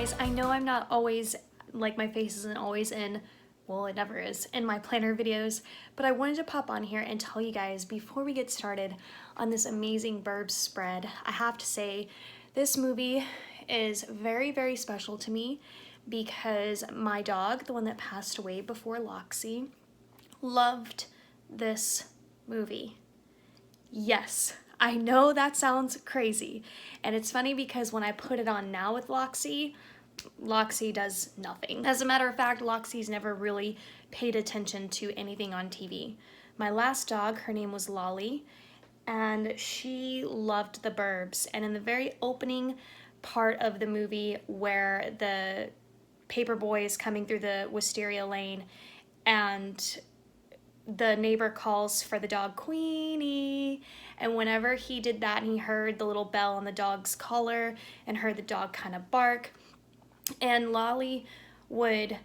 guys, I know I'm not always, like my face isn't always in, well it never is, in my planner videos, but I wanted to pop on here and tell you guys before we get started on this amazing Burbs spread. I have to say this movie is very, very special to me because my dog, the one that passed away before Loxie, loved this movie. Yes, I know that sounds crazy. And it's funny because when I put it on now with Loxie does nothing. As a matter of fact, Loxie's never really paid attention to anything on TV. My last dog, her name was Lolly, and she loved the Burbs. And in the very opening part of the movie where the paper boy is coming through the wisteria lane and the neighbor calls for the dog Queenie, and whenever he did that and he heard the little bell on the dog's collar and heard the dog kind of bark, and Lolly would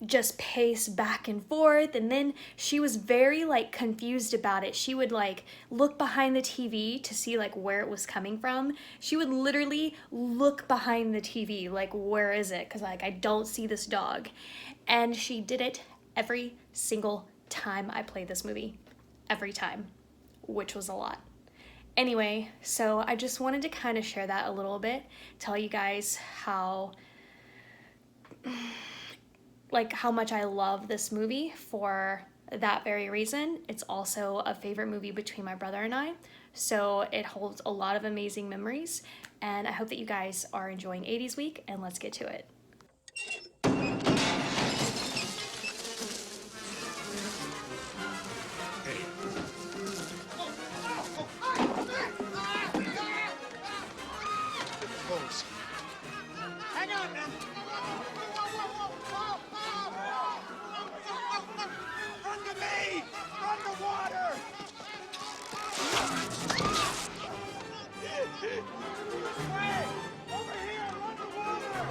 just pace back and forth, and then she was very like confused about it. She would like look behind the TV to see like where it was coming from. She would literally look behind the TV like, where is it? Because like I don't see this dog. And she did it every single time I played this movie. Every time, which was a lot. Anyway, so I just wanted to kind of share that a little bit, tell you guys how much I love this movie for that very reason. It's also a favorite movie between my brother and I, so it holds a lot of amazing memories, and I hope that you guys are enjoying 80s week, and let's get to it. Hang on, man. Run to me! Run to water! This way! Over here! Run to water!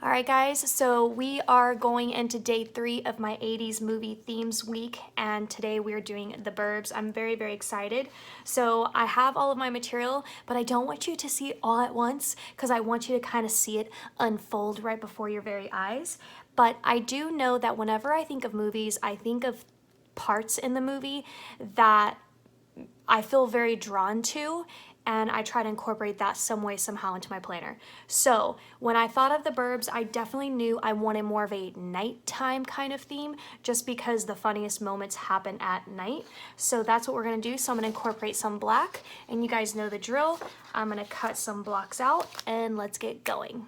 Alright guys, so we are going into day 3 of my 80s movie themes week, and today we're doing the Burbs. I'm very, very excited. So I have all of my material, but I don't want you to see it all at once because I want you to kind of see it unfold right before your very eyes. But I do know that whenever I think of movies, I think of parts in the movie that I feel very drawn to, and I try to incorporate that some way, somehow into my planner. So when I thought of the Burbs, I definitely knew I wanted more of a nighttime kind of theme, just because the funniest moments happen at night. So that's what we're gonna do. So I'm gonna incorporate some black, and you guys know the drill. I'm gonna cut some blocks out, and let's get going.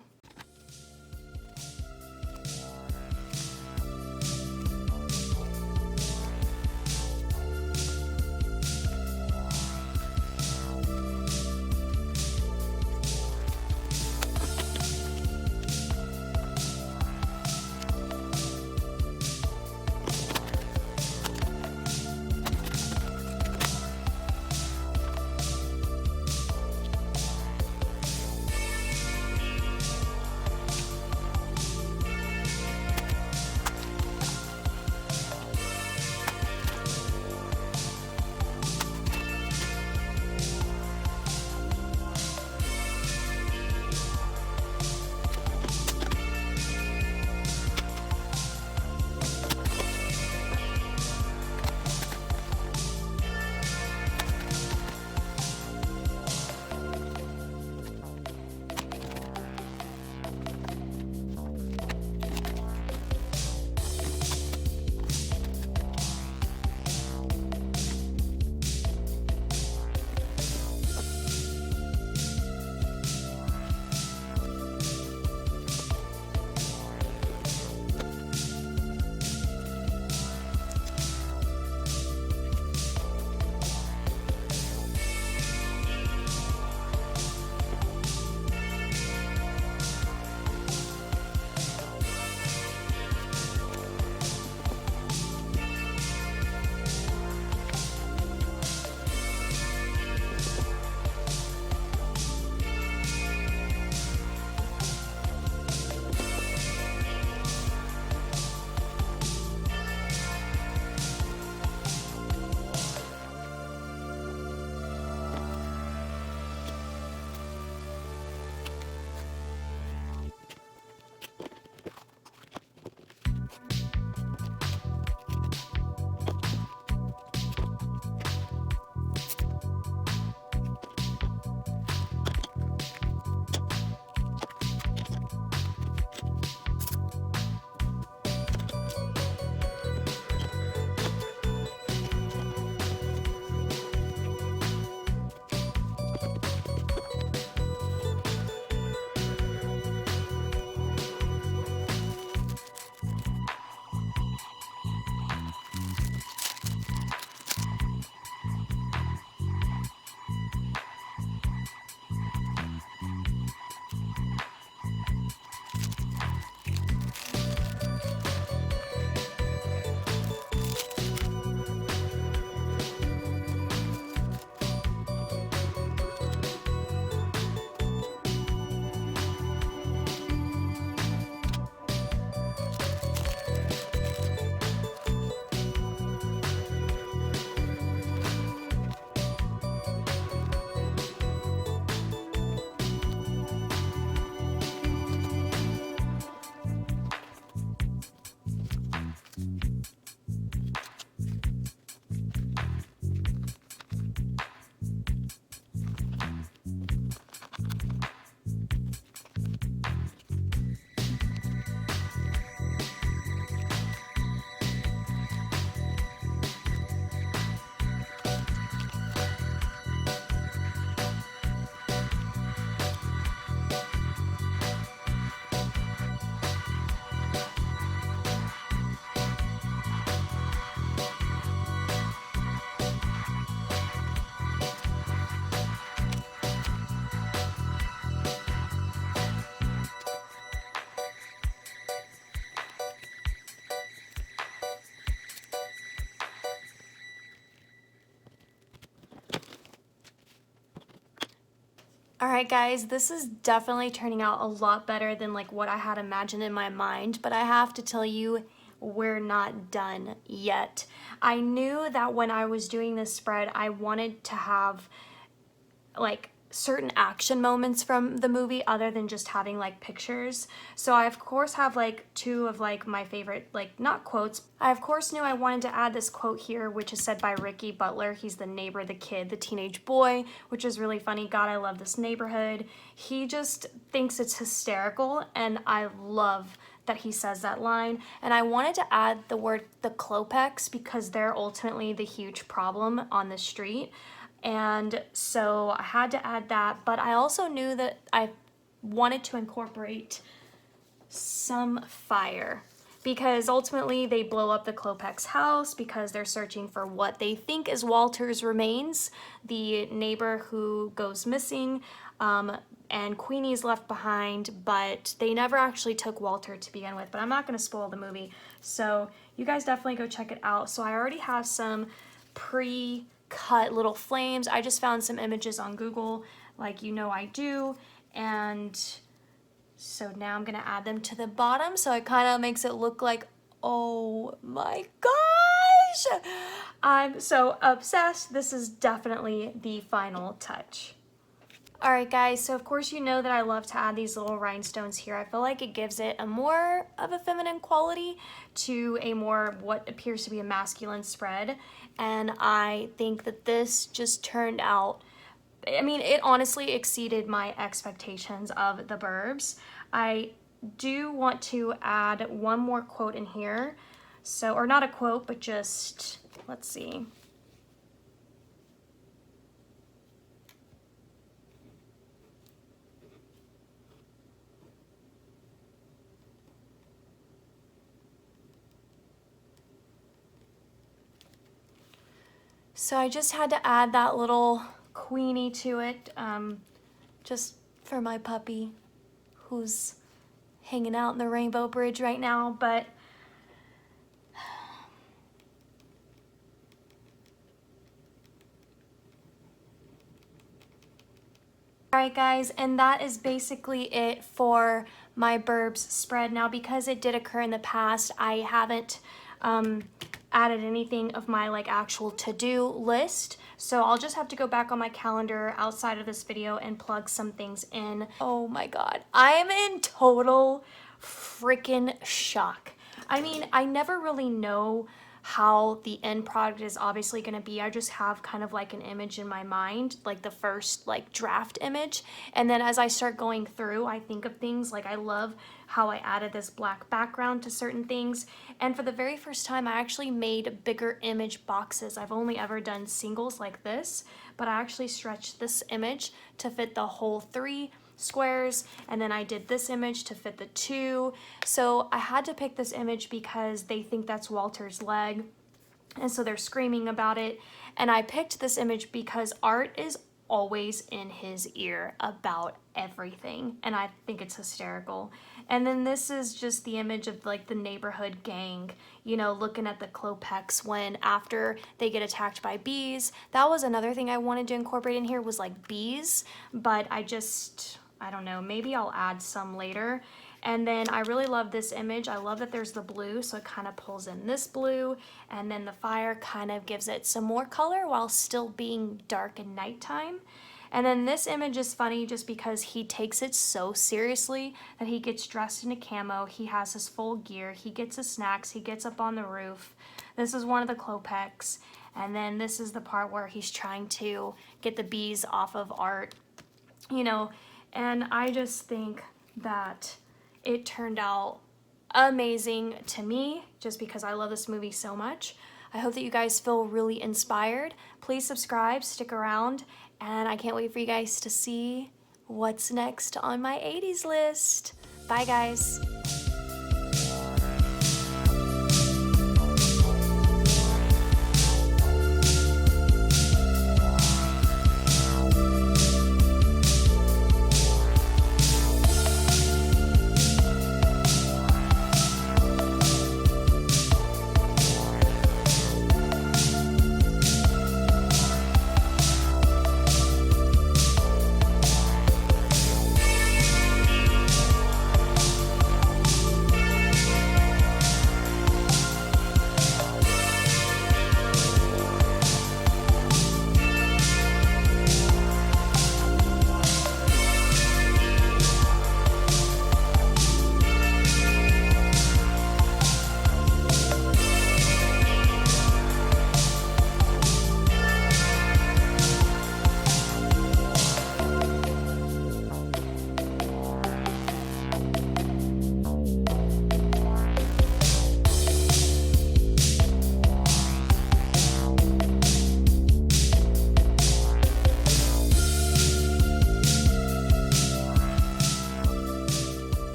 Alright guys, this is definitely turning out a lot better than like what I had imagined in my mind, but I have to tell you, we're not done yet. I knew that when I was doing this spread, I wanted to have like certain action moments from the movie other than just having like pictures. So I of course have like two of like my favorite, like not quotes. I of course knew I wanted to add this quote here, which is said by Ricky Butler. He's the neighbor, the kid, the teenage boy, which is really funny. God, I love this neighborhood. He just thinks it's hysterical, and I love that he says that line. And I wanted to add the word the Klopex because they're ultimately the huge problem on the street. And so I had to add that, but I also knew that I wanted to incorporate some fire because ultimately they blow up the Klopex house because they're searching for what they think is Walter's remains, the neighbor who goes missing, and Queenie's left behind, but they never actually took Walter to begin with. But I'm not going to spoil the movie, so you guys definitely go check it out. So I already have some pre-cut little flames. I just found some images on Google, like you know I do, and so now I'm gonna add them to the bottom so it kind of makes it look like, oh my gosh, I'm so obsessed. This is definitely the final touch. Alright guys, so of course you know that I love to add these little rhinestones here. I feel like it gives it a more of a feminine quality to a more what appears to be a masculine spread, and I think that this just turned out, I mean, it honestly exceeded my expectations of the Burbs. I do want to add one more quote in here. So, or not a quote, but just, let's see. So I just had to add that little Queenie to it, just for my puppy who's hanging out in the Rainbow Bridge right now, but alright guys, and that is basically it for my Burbs spread. Now because it did occur in the past, I haven't added anything of my like actual to-do list, so I'll just have to go back on my calendar outside of this video and plug some things in. Oh my god, I am in total freaking shock. I mean, I never really know how the end product is obviously going to be. I just have kind of like an image in my mind, like the first like draft image, and then as I start going through, I think of things like I love how I added this black background to certain things, and for the very first time I actually made bigger image boxes. I've only ever done singles like this, but I actually stretched this image to fit the whole 3 squares, and then I did this image to fit the 2. So I had to pick this image because they think that's Walter's leg, and so they're screaming about it. And I picked this image because Art is always in his ear about everything, and I think it's hysterical. And then this is just the image of like the neighborhood gang, you know, looking at the Klopex when after they get attacked by bees. That was another thing I wanted to incorporate in here, was like bees, but I don't know, maybe I'll add some later. And then I really love this image. I love that there's the blue, so it kind of pulls in this blue, and then the fire kind of gives it some more color while still being dark and nighttime. And then this image is funny just because he takes it so seriously that he gets dressed in a camo, he has his full gear, he gets his snacks, he gets up on the roof. This is one of the Klopex, and then this is the part where he's trying to get the bees off of Art, you know, and I just think that it turned out amazing to me just because I love this movie so much. I hope that you guys feel really inspired. Please subscribe, stick around, and I can't wait for you guys to see what's next on my 80s list. Bye guys.